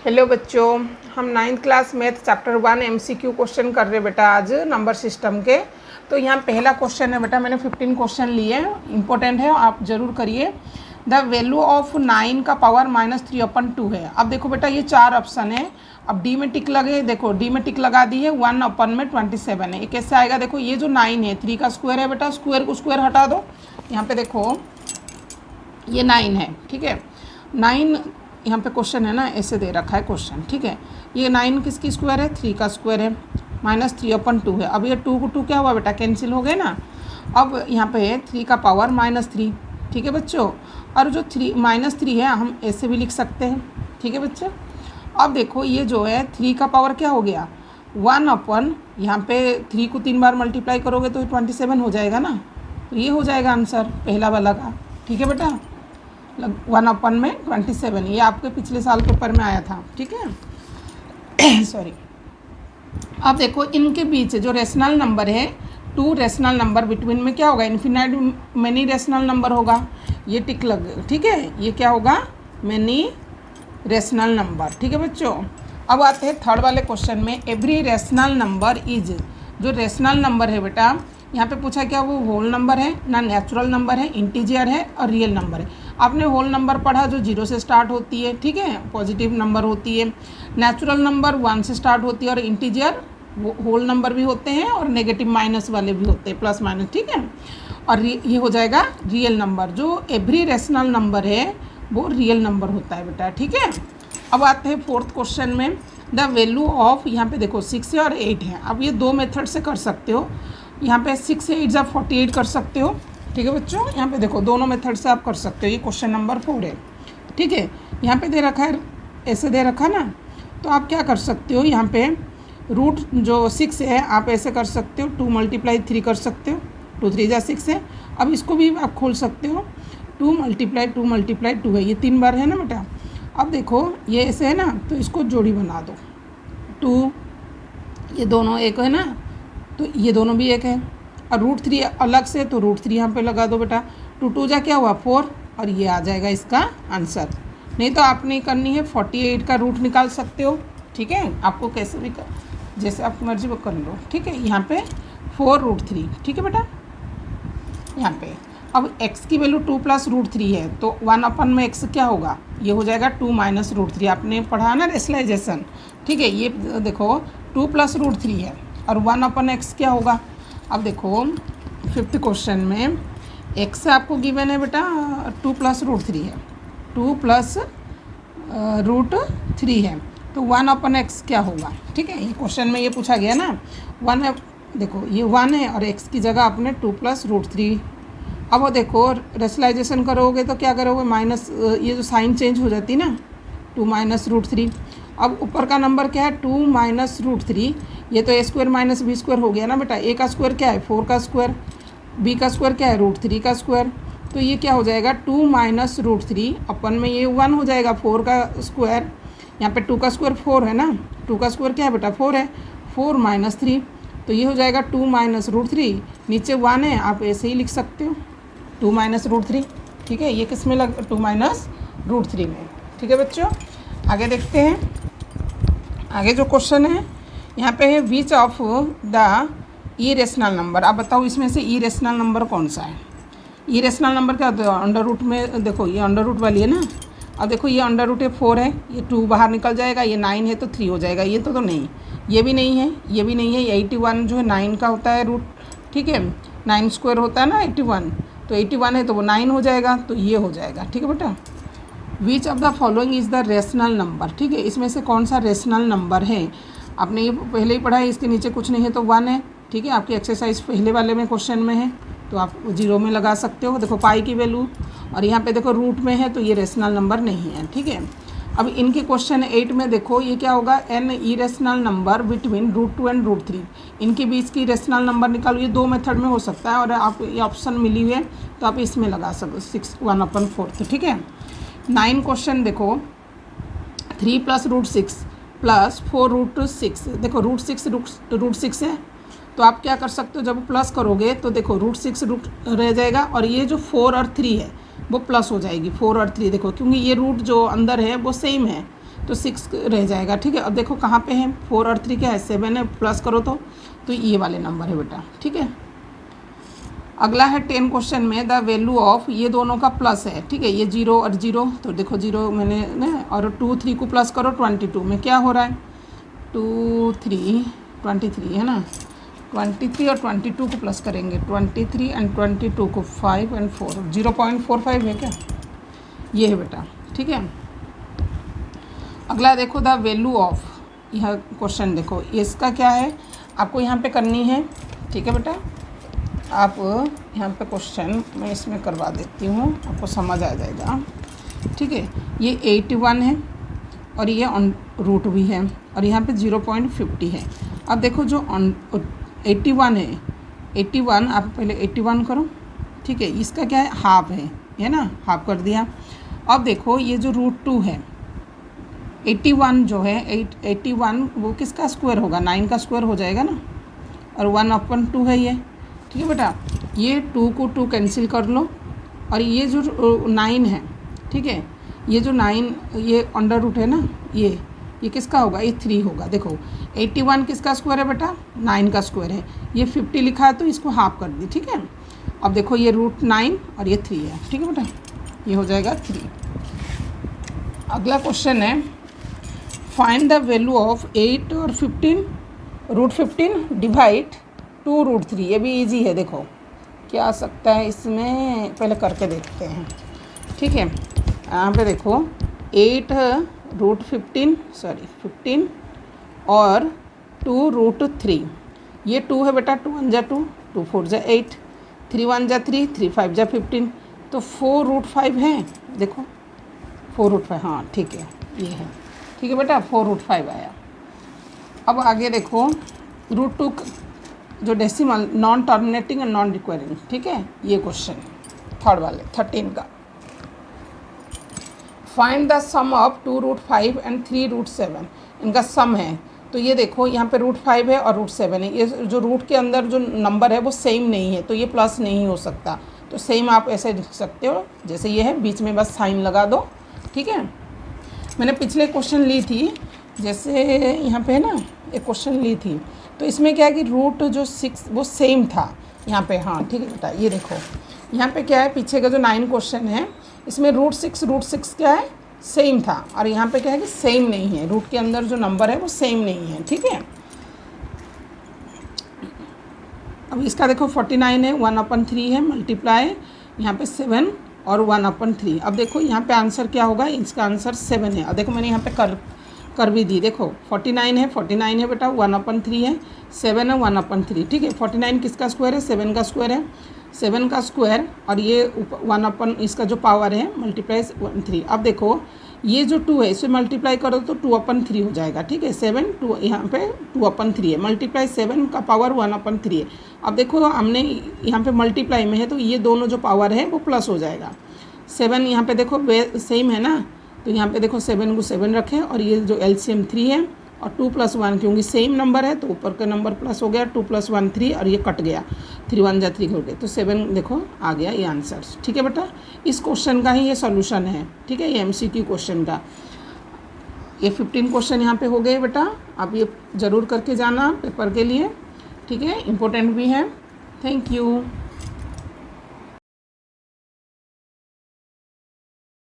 Hello बच्चों, हम 9th class math chapter 1 MCQ question कर रहे हैं बेटा आज नंबर सिस्टम के। तो यहाँ पहला क्वेश्चन है बेटा, मैंने 15 क्वेश्चन लिए हैं, इंपॉर्टेंट है, आप जरूर करिए। द वैल्यू ऑफ 9 का पावर -3/2 है। अब देखो बेटा ये 4 ऑप्शन है। अब डी में टिक लगे, देखो डी में टिक लगा दी है, 1/27 है। ये कैसे आएगा? देखो ये जो 9 है 3 का स्क्वायर है बेटा, स्क्वायर को स्क्वायर हटा दो। यहाँ पे देखो ये 9 है, ठीक है। 9 यहाँ पे क्वेश्चन है ना, ऐसे दे रखा है क्वेश्चन, ठीक है। ये 9 किसकी स्क्वायर है? 3 का स्क्वायर है, -3/2 है। अब ये 2 को 2 क्या हुआ बेटा? कैंसिल हो गए ना। अब यहाँ पे 3 का पावर -3, ठीक है बच्चों। और जो -3 है हम ऐसे भी लिख सकते हैं, ठीक है बच्चे। अब देखो ये जो है 3 का पावर क्या हो गया? 1/, यहाँ पे 3 को 3 बार मल्टीप्लाई करोगे तो 27 हो जाएगा ना। तो ये हो जाएगा आंसर पहला वाला का, ठीक है बेटा। 1/27, ये आपके पिछले साल पेपर में आया था, ठीक है। सॉरी। अब देखो इनके बीच जो रेशनल नंबर है, 2 रेशनल नंबर बिटवीन में क्या होगा? इन्फिनाइट मैनी रेशनल नंबर होगा। ये टिक लग, ठीक है। ये क्या होगा? मैनी रेशनल नंबर, ठीक है बच्चों। अब आते हैं थर्ड वाले क्वेश्चन में। एवरी रेशनल नंबर इज, जो रेशनल नंबर है बेटा यहाँ पे पूछा क्या वो होल नंबर है ना, नेचुरल नंबर है, इंटीजर है और रियल नंबर है। आपने होल नंबर पढ़ा जो 0 से स्टार्ट होती है, ठीक है, पॉजिटिव नंबर होती है। नेचुरल नंबर 1 से स्टार्ट होती है और इंटीजर होल नंबर भी होते हैं और नेगेटिव माइनस वाले भी होते हैं, प्लस माइनस, ठीक है। और ये हो जाएगा रियल नंबर। जो एवरी रेशनल नंबर है वो रियल नंबर होता है बेटा, ठीक है। अब आते हैं फोर्थ क्वेश्चन में। द वैल्यू ऑफ, यहाँ पे देखो 6 है और 8 है। अब ये 2 मेथड से कर सकते हो। यहाँ पे 6 से 8 आप 48 कर सकते हो, ठीक है बच्चों। यहाँ पे देखो दोनों मेथड से आप कर सकते हो। ये क्वेश्चन नंबर 4 है, ठीक है। यहाँ पे दे रखा है, ऐसे दे रखा ना, तो आप क्या कर सकते हो? यहाँ पे रूट जो 6 है आप ऐसे कर सकते हो, 2 × 3 कर सकते हो, 2 3 × 6 है। अब इसको भी आप खोल सकते हो, 2 × 2 है, ये 3 बार है ना बेटा। अब देखो ये ऐसे है ना, तो इसको जोड़ी बना दो, 2, ये दोनों एक है ना, तो ये दोनों भी एक है। और √3 अलग से, तो √3 यहाँ पे लगा दो बेटा। 2 2 जा क्या हुआ? 4, और ये आ जाएगा इसका आंसर। नहीं तो आप नहीं करनी है, 48 का रूट निकाल सकते हो, ठीक है। आपको कैसे भी जैसे आपकी मर्जी वो कर लो, ठीक है। यहाँ पे 4√3, ठीक है बेटा। यहाँ पे अब x की वैल्यू 2 + √3 है, तो 1/, में x क्या होगा? ये हो जाएगा 2 - √3। आपने पढ़ा ना रेशनलाइजेशन, ठीक है। ये देखो 2 + √3 है और 1/x क्या होगा? अब देखो 5th क्वेश्चन में x आपको गिवन है बेटा 2 + √3 है, 2 + √3 है, तो 1/x क्या होगा? ठीक है, ये क्वेश्चन में ये पूछा गया ना। 1 है, देखो ये 1 है और x की जगह आपने 2 + √3। अब वो देखो रेशनलाइजेशन करोगे तो क्या करोगे? माइनस, ये जो साइन चेंज हो जाती ना, 2 - √3। अब ऊपर का नंबर क्या है? 2 - √3। ये तो a² - b² हो गया ना बेटा। a का स्क्वायर क्या है? 4 का स्क्वायर। b का स्क्वायर क्या है? √3 का स्क्वायर। तो ये क्या हो जाएगा? 2 - √3 अपन में ये 1 हो जाएगा, 4 का स्क्वायर। यहाँ पे 2 का स्क्वायर 4 है ना, 2 का स्क्वायर क्या है बेटा? 4 है, 4 - 3, तो ये हो जाएगा 2 - √3। नीचे 1 है, आप ऐसे ही लिख सकते हो, 2 - √3, ठीक है। ये किस में लग 2 - √3 में, ठीक है बच्चों। आगे देखते हैं। आगे जो क्वेश्चन है यहाँ पे है which of the irrational number. आप बताओ इसमें से इरेशनल नंबर कौन सा है? इरेशनल नंबर क्या होता है? अंडर रूट में, देखो ये अंडर रूट वाली है ना। अब देखो ये अंडर रूट है 4 है, ये 2 बाहर निकल जाएगा, ये 9 है तो 3 हो जाएगा। ये तो नहीं, ये भी नहीं है, ये भी नहीं है। ये 81 जो है 9 का होता है रूट, ठीक है। 9² होता है ना 81, तो 81 है तो वो 9 हो जाएगा, तो ये हो जाएगा, ठीक है बेटा। Which of the following is the rational number, ठीक है। इसमें से कौन सा रेशनल नंबर है? आपने ये पहले ही पढ़ा है, इसके नीचे कुछ नहीं है तो 1 है, ठीक है। आपकी एक्सरसाइज पहले वाले में क्वेश्चन में है, तो आप 0 में लगा सकते हो। देखो पाई की वैल्यू, और यहाँ पे देखो रूट में है, तो ये रेशनल नंबर नहीं है, ठीक है। अब इनके क्वेश्चन 8 में देखो ये क्या होगा? n irrational number between √2 and √3। इनके बीच की रेशनल नंबर निकालो। ये 2 मेथड में हो सकता है, और आप ये ऑप्शन मिली हुई है तो आप इसमें लगा सकते, 6 1/4, ठीक है। 9 क्वेश्चन देखो, 3 + √6 + 4√6। देखो √6 है, तो आप क्या कर सकते हो? जब प्लस करोगे तो देखो √6 रूट रह जाएगा, और ये जो 4 और 3 है वो प्लस हो जाएगी। 4 और 3 देखो, क्योंकि ये रूट जो अंदर है वो सेम है, तो 6 रह जाएगा, ठीक है। अब देखो कहाँ पे है, 4 और 3 क्या है, 7 है, प्लस करो तो ये वाले नंबर है बेटा, ठीक है। अगला है 10 क्वेश्चन में द वैल्यू ऑफ, ये दोनों का प्लस है, ठीक है, ये 0 और 0, तो देखो 0 मैंने ना, और 2 3 को प्लस करो 22 में क्या हो रहा है, 2 3 23 है ना, 23 और 22 को प्लस करेंगे, 23 एंड 22 को 5 एंड 4, 0.45 है क्या, ये है बेटा, ठीक है। अगला देखो द वैल्यू ऑफ, यह क्वेश्चन देखो इसका क्या है, आपको यहाँ पे करनी है, ठीक है बेटा। आप यहाँ पे क्वेश्चन मैं इसमें करवा देती हूँ, आपको समझ आ जाएगा, ठीक है। ये 81 है और ये ऑन रूट भी है और यहाँ पे 0.50 है। अब देखो जो 81 है, 81 आप पहले 81 करो, ठीक है, इसका क्या है, हाफ है ना, हाफ कर दिया। अब देखो ये जो √2 है, 81 जो है 81 वो किसका स्क्वायर होगा, 9 का स्क्वायर हो जाएगा ना, और 1/2 है ये, ठीक है बेटा। ये 2 को 2 कैंसिल कर लो और ये जो 9 है, ठीक है, ये जो 9 ये अंडर रूट है ना, ये किसका होगा, ये 3 होगा। देखो 81 किसका स्क्वायर है बेटा, 9 का स्क्वायर है, ये 50 लिखा है तो इसको हाफ कर दी, ठीक है। अब देखो ये √9 और ये 3 है, ठीक है बेटा, ये हो जाएगा 3। अगला क्वेश्चन है फाइंड द वैल्यू ऑफ 8 और 15, √15 डिवाइड 2 √3, ये भी इजी है। देखो क्या आ सकता है इसमें, पहले करके देखते हैं, ठीक है। यहाँ पे देखो 8 15 और 2 √3, ये 2 है बेटा, 2 1 जा 2, 2 4 जा 8, 3 1 जा 3, 3 5 जा 15, तो 4 √5 है, देखो 4 √5, हाँ ठीक है, ये है, ठीक है बेटा, 4 √5 आया। अब आगे देखो √2 जो decimal non terminating and non requiring, ठीक है, ये क्वेश्चन थर्ड वाले 13 का। Find the sum of 2 √5 and 3 √7, इनका सम है। तो ये देखो यहाँ पे √5 है और √7 है, ये जो रूट के अंदर जो नंबर है वो सेम नहीं है, तो ये प्लस नहीं हो सकता, तो सेम आप ऐसे लिख सकते हो जैसे ये है, बीच में बस साइन लगा दो, ठीक है। मैंने पिछले क्वेश्चन ली थी, जैसे यहाँ पे है ना, एक क्वेश्चन ली थी, तो इसमें क्या है कि रूट जो 6 वो सेम था यहाँ पे, हाँ ठीक है बेटा। ये देखो यहाँ पे क्या है, पीछे का जो 9 क्वेश्चन है इसमें √6 क्या है, सेम था, और यहाँ पे क्या है कि सेम नहीं है, रूट के अंदर जो नंबर है वो सेम नहीं है, ठीक है। अब इसका देखो 49 है, 1/3 है, मल्टीप्लाई यहाँ पे 7 और 1/3। अब देखो यहाँ पे आंसर क्या होगा, इसका आंसर 7 है। अब देखो मैंने यहाँ पे कर भी दी, देखो 49 है बेटा, 1/3 है, 7 है, 1/3, ठीक है। 49 किसका स्क्वायर है, 7 का स्क्वायर है, 7 का स्क्वायर और ये 1 इसका जो पावर है मल्टीप्लाई 3। अब देखो ये जो 2 है इसे मल्टीप्लाई करो तो 2/3 हो जाएगा, ठीक है। 7 2 यहाँ पे 2/3 है, मल्टीप्लाई 7 का पावर 1/3 है। अब देखो हमने यहाँ पे मल्टीप्लाई में है तो ये दोनों जो पावर है वो प्लस हो जाएगा। 7 यहाँ पे देखो सेम है ना, तो यहाँ पे देखो 7 को 7 रखें और ये जो LCM 3 है और 2 + 1 क्योंकि सेम नंबर है तो ऊपर का नंबर प्लस हो गया, 2 + 1 3 और ये कट गया, 3 1 जा 3 हो गए, तो 7 देखो आ गया ये आंसर, ठीक है बेटा। इस क्वेश्चन का ही ये सॉल्यूशन है, ठीक है, ये MCQ क्वेश्चन का। ये 15 क्वेश्चन यहाँ पे हो गए बेटा, आप ये ज़रूर करके जाना पेपर के लिए, ठीक है, इम्पोर्टेंट भी है। Thank you.